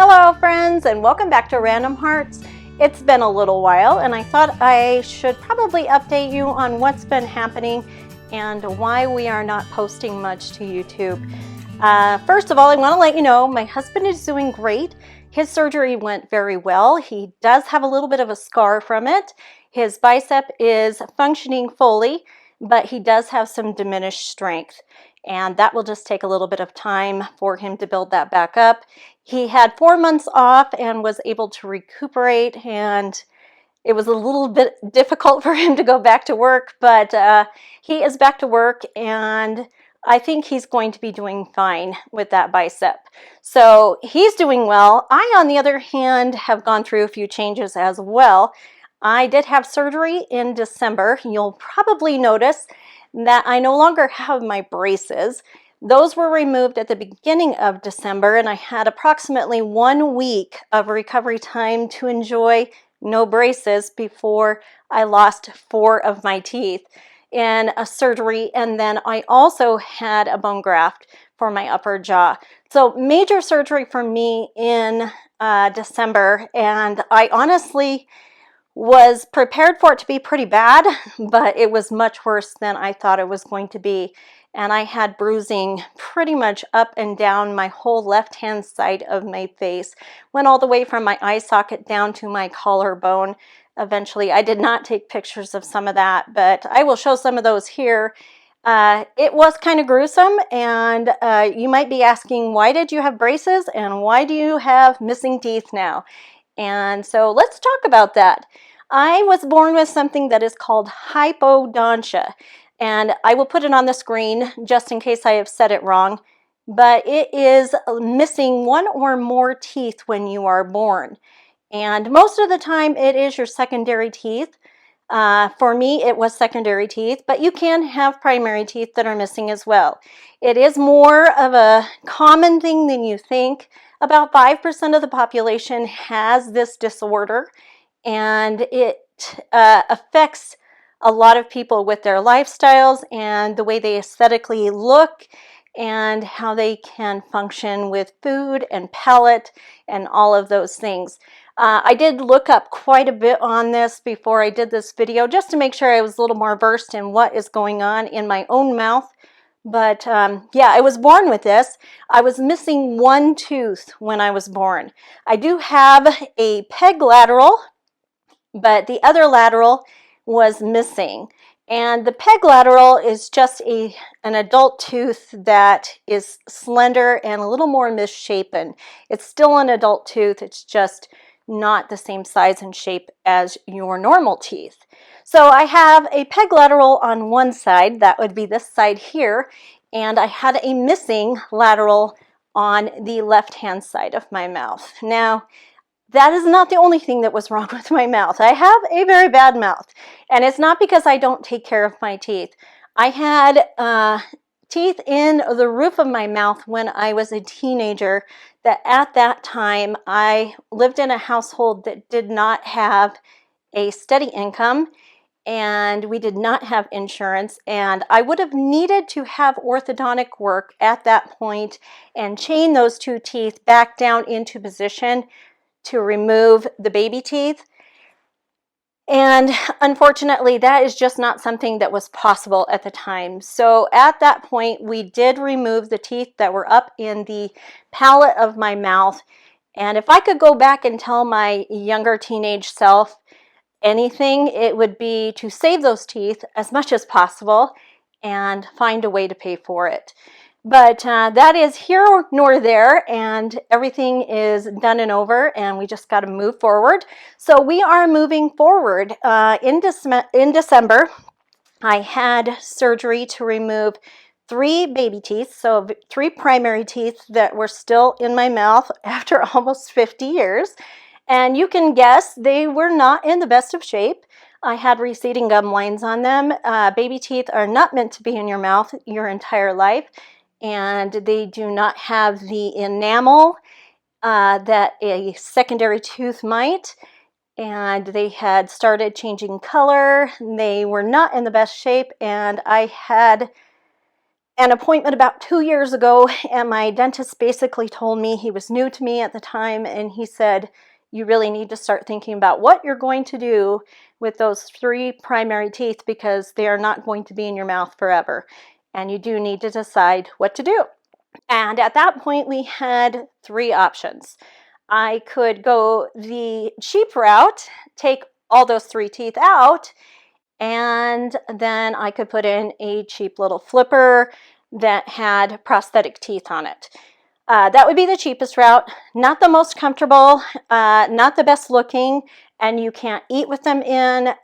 Hello friends, and welcome back to Random Hearts. It's been a little while and I thought I should probably update you on what's been happening and why we are not posting much to YouTube. First of all, I want to let you know my husband is doing great. His surgery went very well. He does have a little bit of a scar from it. His bicep is functioning fully, but he does have some diminished strength. And that will just take a little bit of time for him to build that back up. He had 4 months off and was able to recuperate, and it was a little bit difficult for him to go back to work, but he is back to work, and I think he's going to be doing fine with that bicep. So he's doing well. I, on the other hand, have gone through a few changes as well. I did have surgery in December. You'll probably notice that I no longer have my braces. Those were removed at the beginning of December, and I had approximately 1 week of recovery time to enjoy no braces before I lost 4 of my teeth in a surgery, and then I also had a bone graft for my upper jaw. So major surgery for me in December, and I honestly was prepared for it to be pretty bad, but it was much worse than I thought it was going to be. And I had bruising pretty much up and down my whole left-hand side of my face. Went all the way from my eye socket down to my collarbone. Eventually, I did not take pictures of some of that, but I will show some of those here. It was kind of gruesome, and you might be asking, why did you have braces and why do you have missing teeth now? And so let's talk about that. I was born with something that is called hypodontia, and I will put it on the screen just in case I have said it wrong, but it is missing 1 or more teeth when you are born. And most of the time it is your secondary teeth. For me, it was secondary teeth, but you can have primary teeth that are missing as well. It is more of a common thing than you think. About 5% of the population has this disorder, and it affects a lot of people with their lifestyles and the way they aesthetically look and how they can function with food and palate and all of those things. I did look up quite a bit on this before I did this video just to make sure I was a little more versed in what is going on in my own mouth. But yeah, I was born with this. I was missing 1 tooth when I was born. I do have a peg lateral, but the other lateral was missing. And the peg lateral is just an adult tooth that is slender and a little more misshapen. It's still an adult tooth, it's just not the same size and shape as your normal teeth. So I have a peg lateral on one side, that would be this side here, and I had a missing lateral on the left-hand side of my mouth. Now, that is not the only thing that was wrong with my mouth. I have a very bad mouth, and it's not because I don't take care of my teeth. I had teeth in the roof of my mouth when I was a teenager, that at that time I lived in a household that did not have a steady income, and we did not have insurance, and I would have needed to have orthodontic work at that point and chain those 2 teeth back down into position to remove the baby teeth. And unfortunately, that is just not something that was possible at the time. So at that point, we did remove the teeth that were up in the palate of my mouth. And if I could go back and tell my younger teenage self anything, it would be to save those teeth as much as possible and find a way to pay for it. But that is here nor there, and everything is done and over, and we just got to move forward. So we are moving forward. In December, I had surgery to remove 3 baby teeth, so 3 primary teeth that were still in my mouth after almost 50 years. And you can guess they were not in the best of shape. I had receding gum lines on them. Baby teeth are not meant to be in your mouth your entire life, and they do not have the enamel that a secondary tooth might. And they had started changing color. They were not in the best shape, and I had an appointment about 2 years ago, and my dentist basically told me, he was new to me at the time, and he said, you really need to start thinking about what you're going to do with those 3 primary teeth, because they are not going to be in your mouth forever, and you do need to decide what to do. And at that point, we had 3 options. I could go the cheap route, take all those 3 teeth out, and then I could put in a cheap little flipper that had prosthetic teeth on it. That would be the cheapest route, not the most comfortable, not the best looking, and you can't eat with them in.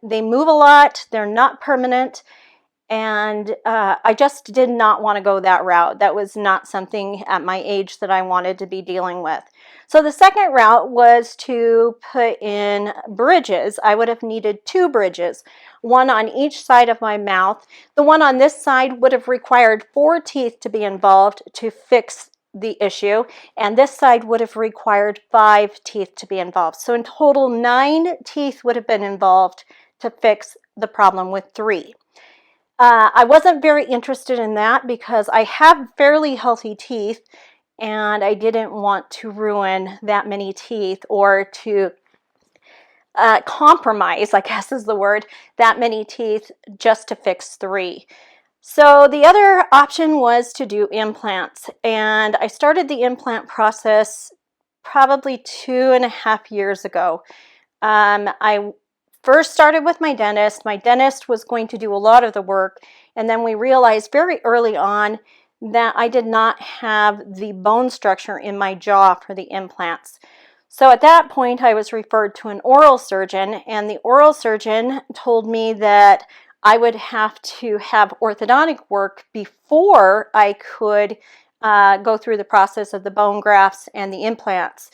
They move a lot, they're not permanent, and I just did not want to go that route. That was not something at my age that I wanted to be dealing with. So the second route was to put in bridges. I would have needed 2 bridges, one on each side of my mouth. The one on this side would have required 4 teeth to be involved to fix the issue, and this side would have required 5 teeth to be involved. So in total, 9 teeth would have been involved to fix the problem with 3. I wasn't very interested in that because I have fairly healthy teeth, and I didn't want to ruin that many teeth, or to compromise, I guess is the word, that many teeth just to fix 3. So the other option was to do implants, and I started the implant process probably 2.5 years ago. I first started with my dentist. My dentist was going to do a lot of the work, and then we realized very early on that I did not have the bone structure in my jaw for the implants. So at that point, I was referred to an oral surgeon, and the oral surgeon told me that I would have to have orthodontic work before I could go through the process of the bone grafts and the implants.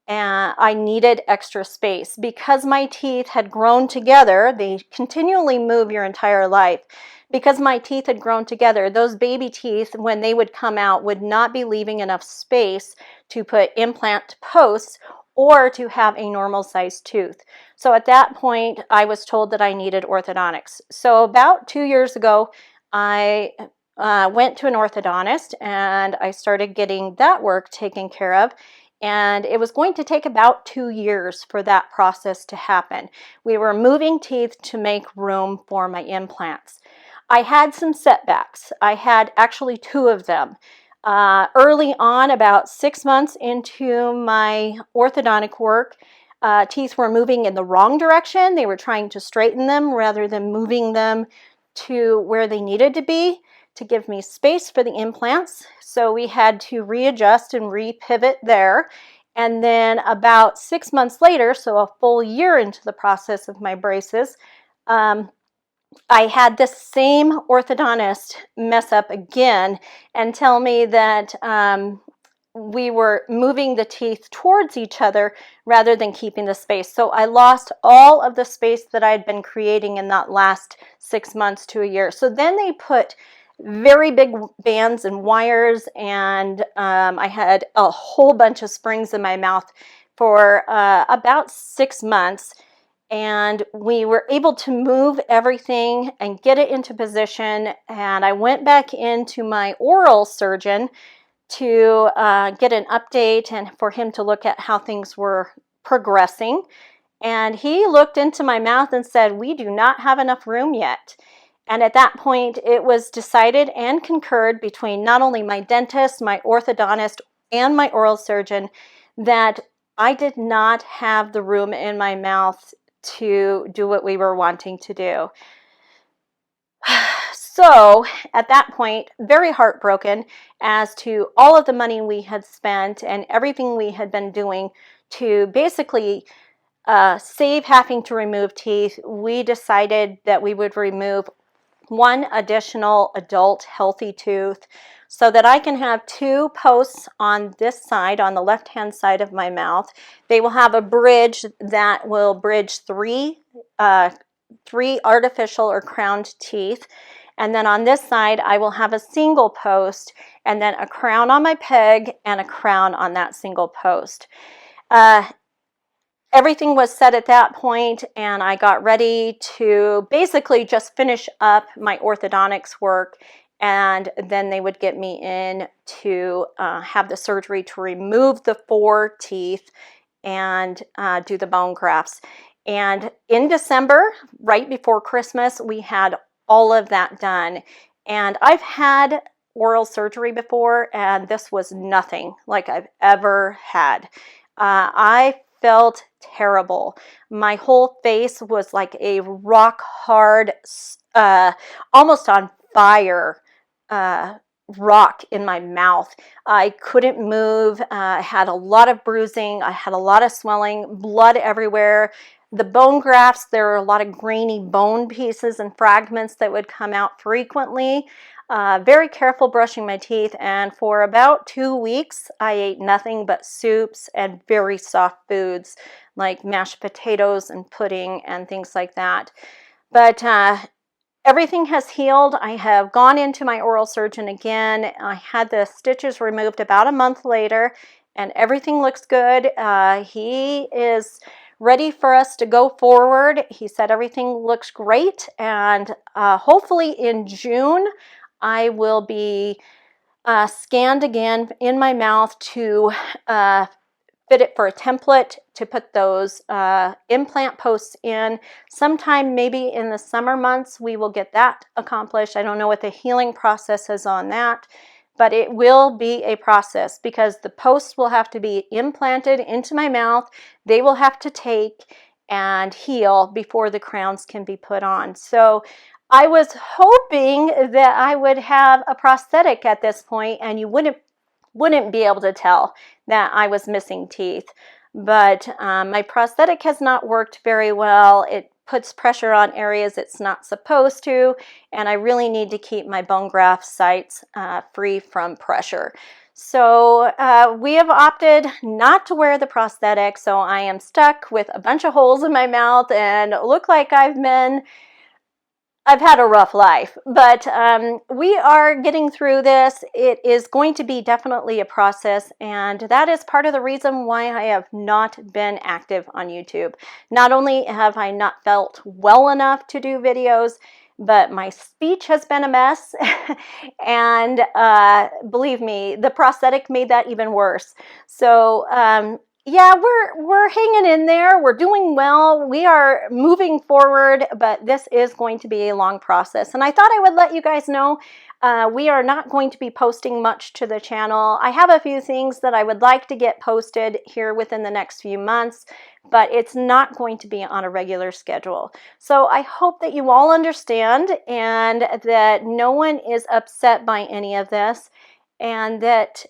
And I needed extra space because my teeth had grown together. They continually move your entire life. Because my teeth had grown together, those baby teeth, when they would come out, would not be leaving enough space to put implant posts or to have a normal sized tooth. So at that point, I was told that I needed orthodontics. So about 2 years ago, I went to an orthodontist, and I started getting that work taken care of. And it was going to take about 2 years for that process to happen. We were moving teeth to make room for my implants. I had some setbacks. I had actually 2 of them. Early on, about 6 months into my orthodontic work, teeth were moving in the wrong direction. They were trying to straighten them rather than moving them to where they needed to be to give me space for the implants. So we had to readjust and repivot there. And then about 6 months later, so a full year into the process of my braces, I had this same orthodontist mess up again and tell me that we were moving the teeth towards each other rather than keeping the space. So I lost all of the space that I had been creating in that last 6 months to a year. So then they put very big bands and wires, and I had a whole bunch of springs in my mouth for about 6 months. And we were able to move everything and get it into position. And I went back into my oral surgeon to get an update and for him to look at how things were progressing. And he looked into my mouth and said, "We do not have enough room yet." And at that point, it was decided and concurred between not only my dentist, my orthodontist, and my oral surgeon that I did not have the room in my mouth to do what we were wanting to do. So at that point, very heartbroken as to all of the money we had spent and everything we had been doing to basically save having to remove teeth, we decided that we would remove 1 additional adult healthy tooth so that I can have 2 posts on this side, on the left-hand side of my mouth. They will have a bridge that will bridge 3 artificial or crowned teeth. And then on this side, I will have a single post, and then a crown on my peg and a crown on that single post. Everything was set at that point, and I got ready to basically just finish up my orthodontics work and then they would get me in to have the surgery to remove the 4 teeth and do the bone grafts. And in December, right before Christmas, we had all of that done. And I've had oral surgery before, and this was nothing like I've ever had. I felt terrible. My whole face was like a rock hard, almost on fire rock in my mouth. I couldn't move. I had a lot of bruising. I had a lot of swelling, blood everywhere. The bone grafts, there are a lot of grainy bone pieces and fragments that would come out frequently. Very careful brushing my teeth, and for about 2 weeks I ate nothing but soups and very soft foods like mashed potatoes and pudding and things like that. But everything has healed. I have gone into my oral surgeon again. I had the stitches removed about a month later, and everything looks good. He is ready for us to go forward. He said everything looks great, and hopefully in June I will be scanned again in my mouth to fit it for a template to put those implant posts in. Sometime maybe in the summer months we will get that accomplished. I don't know what the healing process is on that, but it will be a process because the posts will have to be implanted into my mouth. They will have to take and heal before the crowns can be put on. So I was hoping that I would have a prosthetic at this point and you wouldn't be able to tell that I was missing teeth. But my prosthetic has not worked very well. It puts pressure on areas it's not supposed to, and I really need to keep my bone graft sites free from pressure. So we have opted not to wear the prosthetic, so I am stuck with a bunch of holes in my mouth and look like I've had a rough life, but we are getting through this. It is going to be definitely a process, and that is part of the reason why I have not been active on YouTube. Not only have I not felt well enough to do videos, but my speech has been a mess, and believe me, the prosthetic made that even worse. So yeah, we're hanging in there. We're doing well. We are moving forward, but this is going to be a long process. And I thought I would let you guys know we are not going to be posting much to the channel. I have a few things that I would like to get posted here within the next few months, but it's not going to be on a regular schedule. So I hope that you all understand and that no one is upset by any of this, and that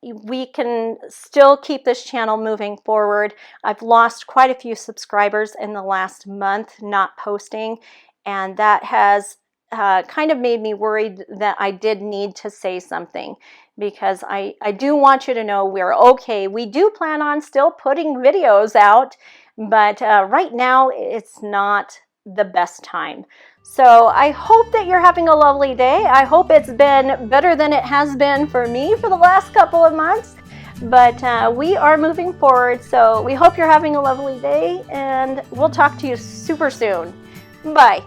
we can still keep this channel moving forward. I've lost quite a few subscribers in the last month not posting, and that has kind of made me worried that I did need to say something, because I do want you to know we're okay. We do plan on still putting videos out, but right now it's not the best time. So I hope that you're having a lovely day. I hope it's been better than it has been for me for the last couple of months, but we are moving forward. So we hope you're having a lovely day, and we'll talk to you super soon. Bye.